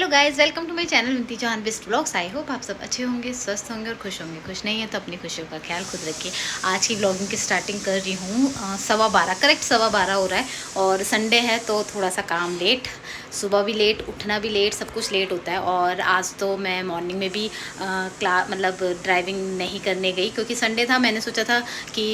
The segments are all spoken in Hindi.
Guys, welcome to my channel Vinati Chauhan best vlogs. I hope आप सब अच्छे होंगे, स्वस्थ होंगे और खुश होंगे। खुश नहीं है तो अपनी खुशियों का ख्याल खुद रखिए। आज की व्लॉगिंग की स्टार्टिंग कर रही हूँ 12:15, करेक्ट 12:15 हो रहा है और संडे है तो थोड़ा सा काम लेट, सुबह भी लेट, उठना भी लेट, सब कुछ लेट होता है। और आज तो मैं मॉर्निंग में भी मतलब ड्राइविंग नहीं करने गई क्योंकि संडे था। मैंने सोचा था कि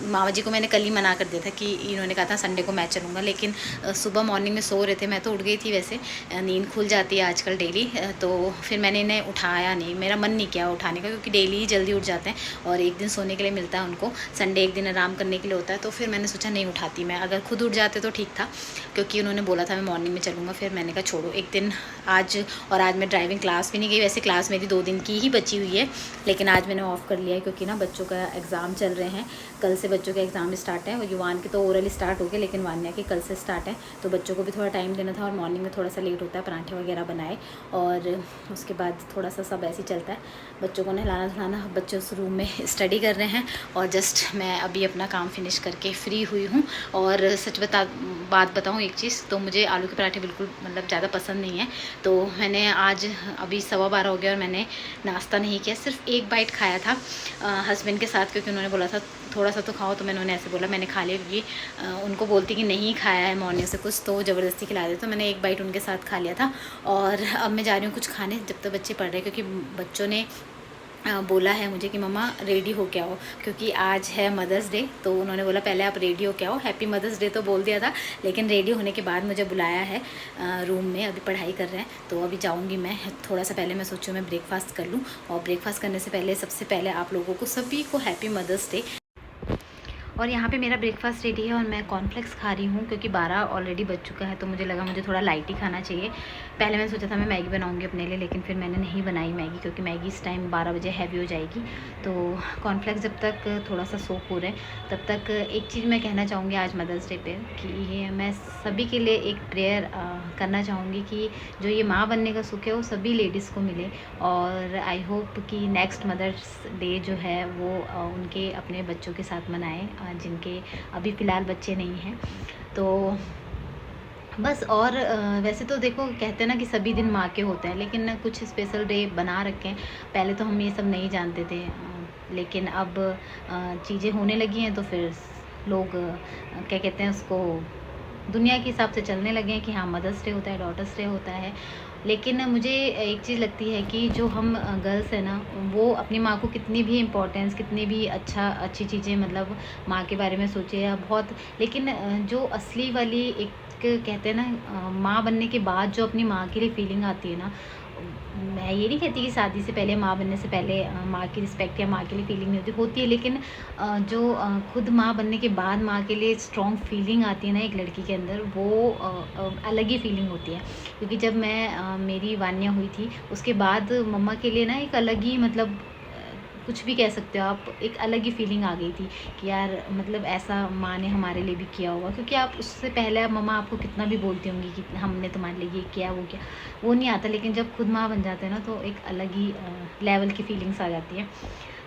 मामा जी को मैंने कल ही मना कर दिया था कि इन्होंने कहा था संडे को मैं चलूँगा, लेकिन सुबह मॉर्निंग में सो रहे थे। मैं तो उठ गई थी, वैसे नींद खुल जाती है आजकल डेली, तो फिर मैंने इन्हें उठाया नहीं, मेरा मन नहीं किया उठाने का क्योंकि डेली ही जल्दी उठ जाते हैं और एक दिन सोने के लिए मिलता है उनको, संडे एक दिन आराम करने के लिए होता है। तो फिर मैंने सोचा नहीं उठाती मैं, अगर खुद उठ जाते तो ठीक था क्योंकि उन्होंने बोला था मैं मॉर्निंग में चलूँगा। फिर मैंने कहा छोड़ो एक दिन आज, और आज मैं ड्राइविंग क्लास भी नहीं गई। वैसे क्लास मेरी 2 दिन की ही बची हुई है, लेकिन आज मैंने ऑफ़ कर लिया है क्योंकि ना बच्चों का एग्ज़ाम चल रहे हैं। कल से बच्चों के एग्ज़ाम स्टार्ट है और युवान के तो ओरल स्टार्ट हो गए, लेकिन वान्या के कल से स्टार्ट है, तो बच्चों को भी थोड़ा टाइम देना था और मॉर्निंग में थोड़ा सा लेट होता है, पराठे वगैरह बनाए और उसके बाद थोड़ा सा सब ऐसे ही चलता है। बच्चों को नहलाना धुलाना, बच्चों उस रूम में स्टडी कर रहे हैं और जस्ट मैं अभी अपना काम फिनिश करके फ्री हुई हूँ। और सच बात बताऊँ एक चीज़, तो मुझे आलू के पराठे बिल्कुल मतलब ज़्यादा पसंद नहीं है, तो मैंने आज अभी 12:15 हो गया और मैंने नाश्ता नहीं किया, सिर्फ एक बाइट खाया था हस्बैंड के साथ क्योंकि उन्होंने बोला था थोड़ा सा तो खाओ, तो मैंने उन्हें ऐसे बोला मैंने खा लिया क्योंकि उनको बोलती कि नहीं खाया है मॉर्निंग से कुछ, तो ज़बरदस्ती खिला दे, तो मैंने एक बाइट उनके साथ खा लिया था। और अब मैं जा रही हूँ कुछ खाने जब तक बच्चे पढ़ रहे हैं, क्योंकि बच्चों ने बोला है मुझे कि मम्मा रेडी हो के आओ क्योंकि आज है मदर्स डे, तो उन्होंने बोला पहले आप रेडी हो के आओ। हैप्पी मदर्स डे तो बोल दिया था, लेकिन रेडी होने के बाद मुझे बुलाया है रूम में, अभी पढ़ाई कर रहे हैं, तो अभी जाऊंगी मैं। थोड़ा सा पहले मैं सोचूँ मैं ब्रेकफास्ट कर लूँ, और ब्रेकफास्ट करने से पहले सबसे पहले आप लोगों को सभी को हैप्पी मदर्स डे। और यहाँ पे मेरा ब्रेकफास्ट रेडी है और मैं कॉर्नफ्लेक्स खा रही हूँ क्योंकि 12 ऑलरेडी बज चुका है, तो मुझे लगा मुझे थोड़ा लाइट ही खाना चाहिए। पहले मैंने सोचा था मैं मैगी बनाऊँगी अपने लिए, लेकिन फिर मैंने नहीं बनाई मैगी क्योंकि मैगी इस टाइम 12 बजे हैवी हो जाएगी। तो कॉर्नफ्लेक्स जब तक थोड़ा सा सोक हो रहे तब तक एक चीज़ मैं कहना चाहूँगी आज मदर्स डे पर कि मैं सभी के लिए एक प्रेयर करना चाहूँगी कि जो ये माँ बनने का सुख है वो सभी लेडीज़ को मिले, और आई होप कि नेक्स्ट मदर्स डे जो है वो उनके अपने बच्चों के साथ मनाएं जिनके अभी फ़िलहाल बच्चे नहीं हैं। तो बस, और वैसे तो देखो कहते हैं ना कि सभी दिन माँ के होते हैं, लेकिन कुछ स्पेशल डे बना रखे हैं। पहले तो हम ये सब नहीं जानते थे, लेकिन अब चीज़ें होने लगी हैं तो फिर लोग क्या कहते हैं उसको, दुनिया के हिसाब से चलने लगे हैं कि हाँ मदर्स डे होता है, डॉटर्स डे होता है। लेकिन मुझे एक चीज़ लगती है कि जो हम गर्ल्स हैं ना, वो अपनी माँ को कितनी भी इम्पोर्टेंस, कितनी भी अच्छी चीज़ें मतलब माँ के बारे में सोचे या बहुत, लेकिन जो असली वाली एक कहते हैं ना माँ बनने के बाद जो अपनी माँ के लिए फीलिंग आती है ना, मैं ये नहीं कहती कि शादी से पहले, माँ बनने से पहले माँ की रिस्पेक्ट या माँ के लिए फीलिंग नहीं होती है, लेकिन जो खुद माँ बनने के बाद माँ के लिए स्ट्रॉन्ग फीलिंग आती है ना एक लड़की के अंदर, वो अलग ही फीलिंग होती है। क्योंकि जब मैं मेरी वान्या हुई थी उसके बाद मम्मा के लिए ना एक अलग ही मतलब कुछ भी कह सकते हो आप, एक अलग ही फीलिंग आ गई थी कि यार मतलब ऐसा माँ ने हमारे लिए भी किया होगा। क्योंकि आप उससे पहले मम्मा आपको कितना भी बोलती होंगी कि हमने तुम्हारे लिए ये किया वो किया, वो नहीं आता, लेकिन जब खुद माँ बन जाते हैं ना तो एक अलग ही लेवल की फीलिंग्स आ जाती है।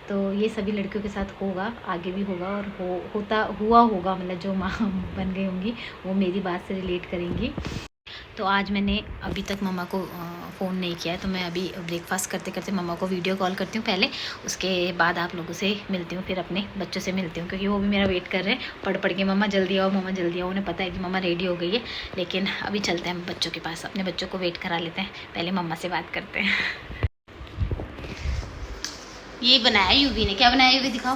तो ये सभी लड़कियों के साथ होगा, आगे भी होगा और हुआ होगा, मतलब जो माँ बन गई होंगी वो मेरी बात से रिलेट करेंगी। तो आज मैंने अभी तक मम्मा को फ़ोन नहीं किया है, तो मैं अभी ब्रेकफास्ट करते करते मम्मा को वीडियो कॉल करती हूँ पहले, उसके बाद आप लोगों से मिलती हूँ, फिर अपने बच्चों से मिलती हूँ क्योंकि वो भी मेरा वेट कर रहे हैं पढ़ के, मम्मा जल्दी आओ, मम्मा जल्दी आओ। उन्हें पता है कि मम्मा रेडी हो गई है, लेकिन अभी चलते हैं बच्चों के पास, अपने बच्चों को वेट करा लेते हैं, पहले मम्मा से बात करते हैं। ये बनाया यूवी ने, क्या बनाया यूवी दिखाओ?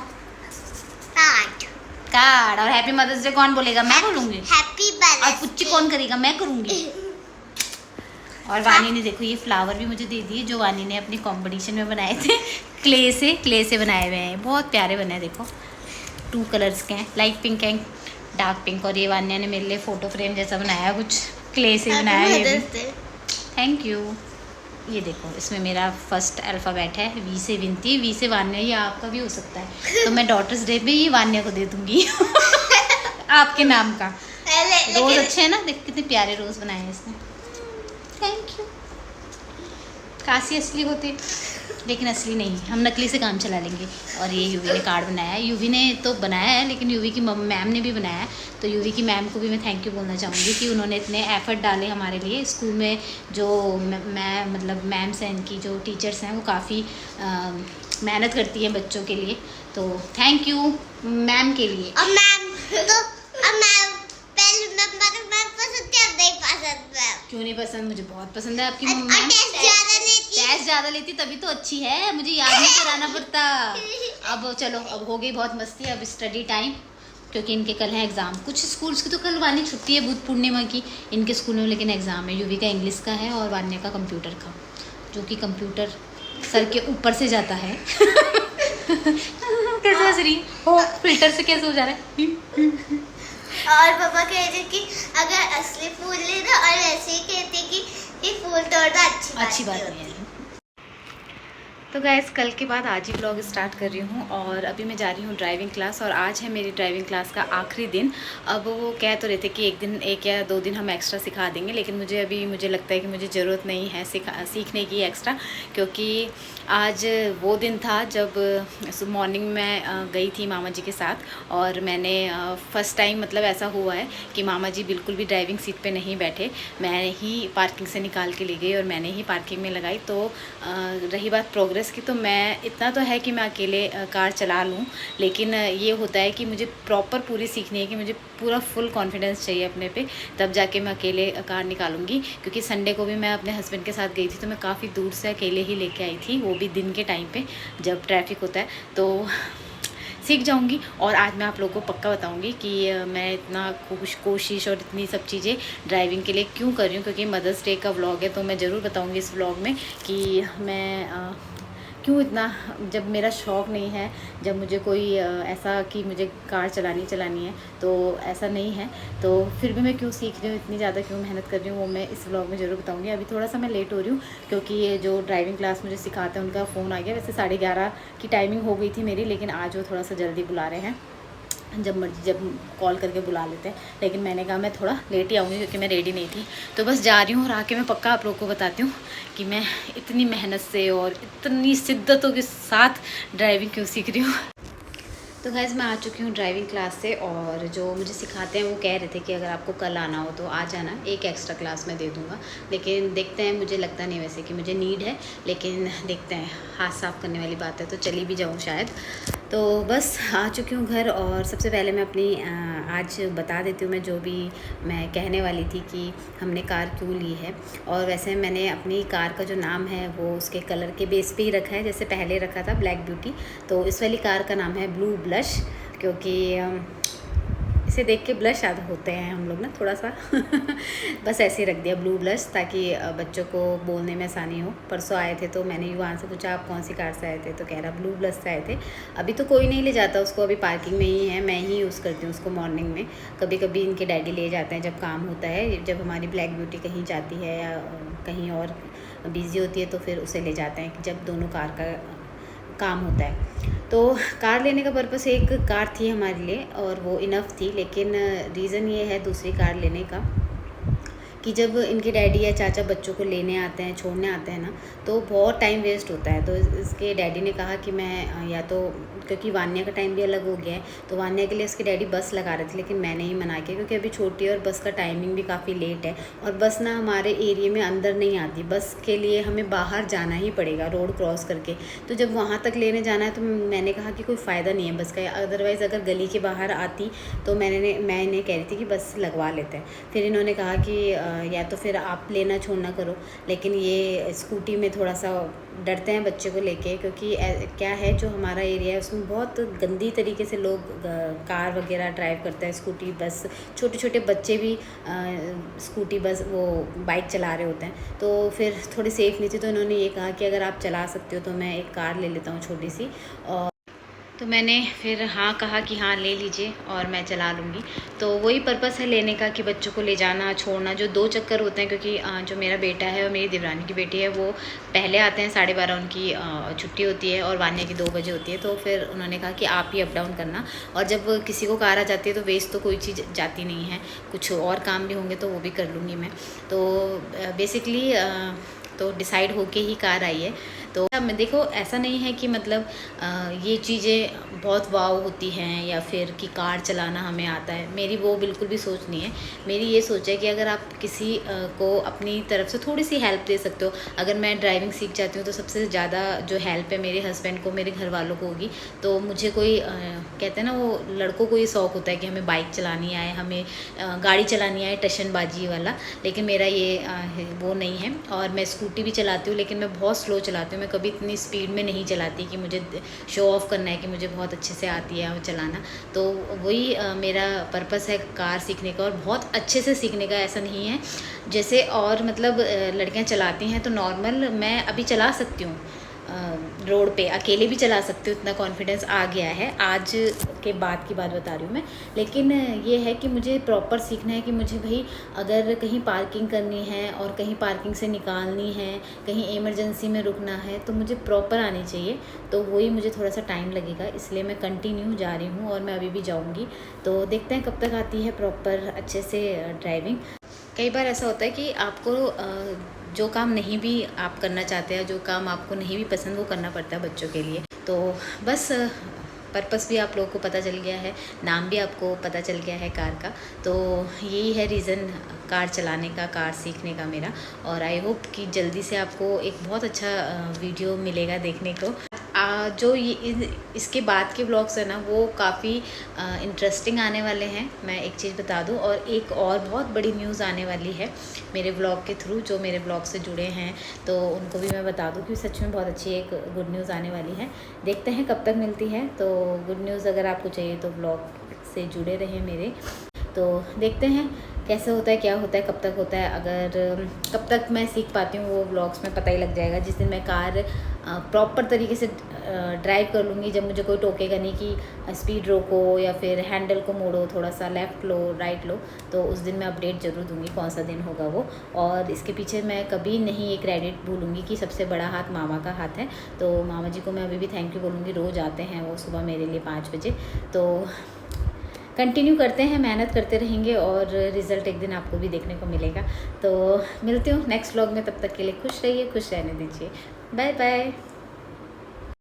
कार्ड। और हैप्पी मदर्स डे कौन बोलेगा? मैं बोलूँगी। Happy mother's. और पुच्ची कौन करेगा? मैं करूँगी। और वानी ने देखो ये फ्लावर भी मुझे दे दिए जो वानी ने अपनी कंपटीशन में बनाए थे, क्ले से बनाए हुए हैं, बहुत प्यारे बने हैं। देखो 2 कलर्स के हैं, light pink and dark pink, और ये वान्या ने मेरे लिए फ़ोटो फ्रेम जैसा बनाया, कुछ क्ले से बनाया ये भी। Thank you. ये देखो इसमें मेरा फर्स्ट अल्फ़ाबेट है, वी से विनती, वी से वान्या, ये आपका भी हो सकता है, तो मैं डॉटर्स डे पे ये वान्या को दे दूँगी आपके नाम का। रोज़ अच्छे हैं ना, देख कितने प्यारे रोज़ बनाए हैं इसने। Thank you. काशी असली होती लेकिन असली नहीं, हम नकली से काम चला लेंगे। और ये यूवी ने कार्ड बनाया है, यूवी ने तो बनाया है लेकिन यूवी की मैम ने भी बनाया है। तो यूवी की मैम को भी मैं थैंक यू बोलना चाहूँगी कि उन्होंने इतने एफ़र्ट डाले हमारे लिए। स्कूल में जो मैं मतलब मैम्स हैं, इनकी जो टीचर्स हैं वो काफ़ी मेहनत करती हैं बच्चों के लिए। तो थैंक यू मैम के लिए। अब मैम तो अब मैम पहले मैम पसंद क्या नहीं पसंद मैम? क्यों नहीं पसंद? मुझे बहुत पसंद है आपकी मैम। टेस्ट ज़्यादा लेती तभी तो अच्छी है, मुझे याद नहीं कराना पड़ता। अब चलो, अब हो गई बहुत मस्ती, अब स्टडी टाइम, क्योंकि इनके कल है एग्ज़ाम। कुछ स्कूल्स की तो कल वानी छुट्टी है बुध पूर्णिमा की, इनके स्कूल में लेकिन एग्ज़ाम है। यूवी का इंग्लिश का है और वान्या का कंप्यूटर का, जो कि कंप्यूटर सर के ऊपर से जाता है। कैसे हंस रही हो? फिल्टर से कैसे हो जा रहा है? और पापा कहते कि अगर असली फूल लेना, और ऐसे ही कहते कि फूल तोड़ना अच्छी बात नहीं है। तो गाइस, कल के बाद आज ही ब्लॉग स्टार्ट कर रही हूँ और अभी मैं जा रही हूँ ड्राइविंग क्लास, और आज है मेरी ड्राइविंग क्लास का आखिरी दिन। अब वो कह तो रहे थे कि एक या दो दिन हम एक्स्ट्रा सिखा देंगे, लेकिन मुझे लगता है कि मुझे ज़रूरत नहीं है सीखने की एक्स्ट्रा, क्योंकि आज वो दिन था जब मॉर्निंग में गई थी मामा जी के साथ, और मैंने फ़र्स्ट टाइम मतलब ऐसा हुआ है कि मामा जी बिल्कुल भी ड्राइविंग सीट पे नहीं बैठे, मैं ही पार्किंग से निकाल के ले गई और मैंने ही पार्किंग में लगाई। तो रही बात प्रोग्रेस की, तो मैं इतना तो है कि मैं अकेले कार चला लूँ, लेकिन ये होता है कि मुझे प्रॉपर पूरी सीखनी है, कि मुझे पूरा फुल कॉन्फिडेंस चाहिए अपने पे, तब जाके मैं अकेले कार निकालूंगी। क्योंकि संडे को भी मैं अपने हस्बैंड के साथ गई थी, तो मैं काफ़ी दूर से अकेले ही लेके आई थी, वो भी दिन के टाइम पे जब ट्रैफिक होता है, तो सीख जाऊंगी। और आज मैं आप लोगों को पक्का बताऊंगी कि मैं इतना कोशिश और इतनी सब चीज़ें ड्राइविंग के लिए क्यों कर रही हूँ, क्योंकि मदर्स डे का व्लॉग है, तो मैं ज़रूर बताऊंगी इस व्लॉग में कि मैं क्यों इतना, जब मेरा शौक़ नहीं है, जब मुझे कोई ऐसा कि मुझे कार चलानी है, तो ऐसा नहीं है, तो फिर भी मैं क्यों सीख रही हूँ, इतनी ज़्यादा क्यों मेहनत कर रही हूँ, वो मैं इस व्लॉग में ज़रूर बताऊँगी। अभी थोड़ा सा मैं लेट हो रही हूँ, क्योंकि ये जो ड्राइविंग क्लास मुझे सिखाते हैं उनका फ़ोन आ गया। वैसे 11:30 की टाइमिंग हो गई थी मेरी, लेकिन आज वो थोड़ा सा जल्दी बुला रहे हैं, जब मर्जी जब कॉल करके बुला लेते हैं, लेकिन मैंने कहा मैं थोड़ा लेट ही आऊँगी क्योंकि मैं रेडी नहीं थी। तो बस जा रही हूँ, और आके मैं पक्का आप लोगों को बताती हूँ कि मैं इतनी मेहनत से और इतनी शिद्दतों के साथ ड्राइविंग क्यों सीख रही हूँ। तो गाइस, मैं आ चुकी हूँ ड्राइविंग क्लास से, और जो मुझे सिखाते हैं वो कह रहे थे कि अगर आपको कल आना हो तो आ जाना, एक एक्स्ट्रा क्लास मैं दे दूँगा, लेकिन देखते हैं, मुझे लगता नहीं वैसे कि मुझे नीड है, लेकिन देखते हैं, हाथ साफ़ करने वाली बात है तो चली भी जाऊँ शायद। तो बस आ चुकी हूँ घर, और सबसे पहले मैं अपनी आज बता देती हूँ मैं जो भी मैं कहने वाली थी कि हमने कार क्यों ली है। और वैसे मैंने अपनी कार का जो नाम है वो उसके कलर के बेस पे ही रखा है, जैसे पहले रखा था ब्लैक ब्यूटी, तो इस वाली कार का नाम है ब्लू ब्लश, क्योंकि इसे देख के ब्लश याद होते हैं हम लोग ना थोड़ा सा। बस ऐसे ही रख दिया ब्लू ब्लश, ताकि बच्चों को बोलने में आसानी हो। परसों आए थे तो मैंने युवान से पूछा आप कौन सी कार से आए थे, तो कह रहा ब्लू ब्लश से आए थे। अभी तो कोई नहीं ले जाता उसको, अभी पार्किंग में ही है, मैं ही यूज़ करती हूँ उसको मॉर्निंग में। कभी कभी इनके डैडी ले जाते हैं जब काम होता है, जब हमारी ब्लैक ब्यूटी कहीं जाती है या कहीं और बिज़ी होती है, तो फिर उसे ले जाते हैं जब दोनों कार का काम होता है। तो कार लेने का पर्पस एक कार थी हमारे लिए, और वो इनफ थी, लेकिन रीज़न ये है दूसरी कार लेने का कि जब इनके डैडी या चाचा बच्चों को लेने आते हैं, छोड़ने आते हैं ना, तो बहुत टाइम वेस्ट होता है। तो इसके डैडी ने कहा कि मैं या तो, क्योंकि वान्या का टाइम भी अलग हो गया है, तो वान्या के लिए इसके डैडी बस लगा रहे थे, लेकिन मैंने ही मना किया क्योंकि अभी छोटी है और बस का टाइमिंग भी काफ़ी लेट है, और बस ना हमारे एरिया में अंदर नहीं आती, बस के लिए हमें बाहर जाना ही पड़ेगा रोड क्रॉस करके। तो जब वहाँ तक लेने जाना है तो मैंने कहा कि कोई फ़ायदा नहीं है बस का, अदरवाइज़ अगर गली के बाहर आती तो मैं इन्हें कह रही थी कि बस लगवा लेते हैं। फिर इन्होंने कहा कि या तो फिर आप लेना छोड़ना करो, लेकिन ये स्कूटी में थोड़ा सा डरते हैं बच्चे को लेके, क्योंकि क्या है जो हमारा एरिया है उसमें बहुत गंदी तरीके से लोग कार वगैरह ड्राइव करते हैं, स्कूटी बस, छोटे छोटे बच्चे भी स्कूटी बस वो बाइक चला रहे होते हैं, तो फिर थोड़ी सेफ़ नहीं थी। तो इन्होंने ये कहा कि अगर आप चला सकते हो तो मैं एक कार ले लेता हूँ छोटी सी, और तो मैंने फिर हाँ कहा कि हाँ ले लीजिए और मैं चला लूँगी। तो वही पर्पस है लेने का कि बच्चों को ले जाना छोड़ना, जो 2 चक्कर होते हैं, क्योंकि जो मेरा बेटा है और मेरी देवरानी की बेटी है वो पहले आते हैं, 12:30 उनकी छुट्टी होती है और वान्या की 2 बजे होती है। तो फिर उन्होंने कहा कि आप ही अप डाउन करना, और जब किसी को कार आ जाती है तो वेस्ट तो कोई चीज़ जाती नहीं है, कुछ और काम भी होंगे तो वो भी कर लूँगी मैं। तो बेसिकली तो डिसाइड होके ही कार आई है। तो मैं देखो ऐसा नहीं है कि मतलब ये चीज़ें बहुत वाव होती हैं या फिर कि कार चलाना हमें आता है, मेरी वो बिल्कुल भी सोच नहीं है। मेरी ये सोच है कि अगर आप किसी को अपनी तरफ से थोड़ी सी हेल्प दे सकते हो, अगर मैं ड्राइविंग सीख जाती हूँ तो सबसे ज़्यादा जो हेल्प है मेरे हस्बैंड को, मेरे घर वालों को होगी। तो मुझे कोई कहते हैं ना, वो लड़कों को ये शौक़ होता है कि हमें बाइक चलानी आए, हमें गाड़ी चलानी आए टशनबाजी वाला, लेकिन मेरा ये वो नहीं है। और मैं स्कूटी भी चलाती हूँ, लेकिन मैं बहुत स्लो चलाती हूँ। मैं कभी इतनी स्पीड में नहीं चलाती कि मुझे शो ऑफ़ करना है कि मुझे बहुत अच्छे से आती है चलाना। तो वही मेरा पर्पस है कार सीखने का, और बहुत अच्छे से सीखने का। ऐसा नहीं है जैसे और मतलब लड़कियां चलाती हैं तो नॉर्मल मैं अभी चला सकती हूँ, रोड पे अकेले भी चला सकती हूँ, इतना कॉन्फिडेंस आ गया है। आज के बाद की बात बता रही हूँ मैं। लेकिन ये है कि मुझे प्रॉपर सीखना है कि मुझे भाई अगर कहीं पार्किंग करनी है और कहीं पार्किंग से निकालनी है, कहीं इमरजेंसी में रुकना है, तो मुझे प्रॉपर आनी चाहिए। तो वही मुझे थोड़ा सा टाइम लगेगा, इसलिए मैं कंटिन्यू जा रही हूँ और मैं अभी भी जाऊँगी। तो देखते हैं कब तक आती है प्रॉपर अच्छे से ड्राइविंग। कई बार ऐसा होता है कि आपको जो काम नहीं भी आप करना चाहते हैं, जो काम आपको नहीं भी पसंद, वो करना पड़ता है बच्चों के लिए। तो बस पर्पस भी आप लोगों को पता चल गया है, नाम भी आपको पता चल गया है कार का। तो यही है रीज़न कार चलाने का, कार सीखने का मेरा। और आई होप कि जल्दी से आपको एक बहुत अच्छा वीडियो मिलेगा देखने को। जो ये इसके बाद के व्लॉग्स है ना, वो काफ़ी इंटरेस्टिंग आने वाले हैं। मैं एक चीज़ बता दूं, और एक और बहुत बड़ी न्यूज़ आने वाली है मेरे व्लॉग के थ्रू। जो मेरे व्लॉग से जुड़े हैं तो उनको भी मैं बता दूं कि सच में बहुत अच्छी एक गुड न्यूज़ आने वाली है। देखते हैं कब तक मिलती है। तो गुड न्यूज़ अगर आपको चाहिए तो व्लॉग से जुड़े रहें मेरे। तो देखते हैं कैसे होता है, क्या होता है, कब तक होता है। अगर कब तक मैं सीख पाती हूँ वो व्लॉग्स में पता ही लग जाएगा। जिस दिन मैं कार प्रॉपर तरीके से ड्राइव कर लूँगी, जब मुझे कोई टोकेगा नहीं कि स्पीड रोको या फिर हैंडल को मोड़ो, थोड़ा सा लेफ़्ट लो, राइट लो, तो उस दिन मैं अपडेट ज़रूर दूँगी कौन सा दिन होगा वो। और इसके पीछे मैं कभी नहीं एक क्रेडिट भूलूँगी कि सबसे बड़ा हाथ मामा का हाथ है। तो मामा जी को मैं अभी भी थैंक यू बोलूँगी। रोज़ आते हैं वो सुबह मेरे लिए 5 बजे। तो कंटिन्यू करते हैं, मेहनत करते रहेंगे और रिज़ल्ट एक दिन आपको भी देखने को मिलेगा। तो मिलती हूँ नेक्स्ट व्लॉग में, तब तक के लिए खुश रहिए, खुश रहने दीजिए। Bye bye.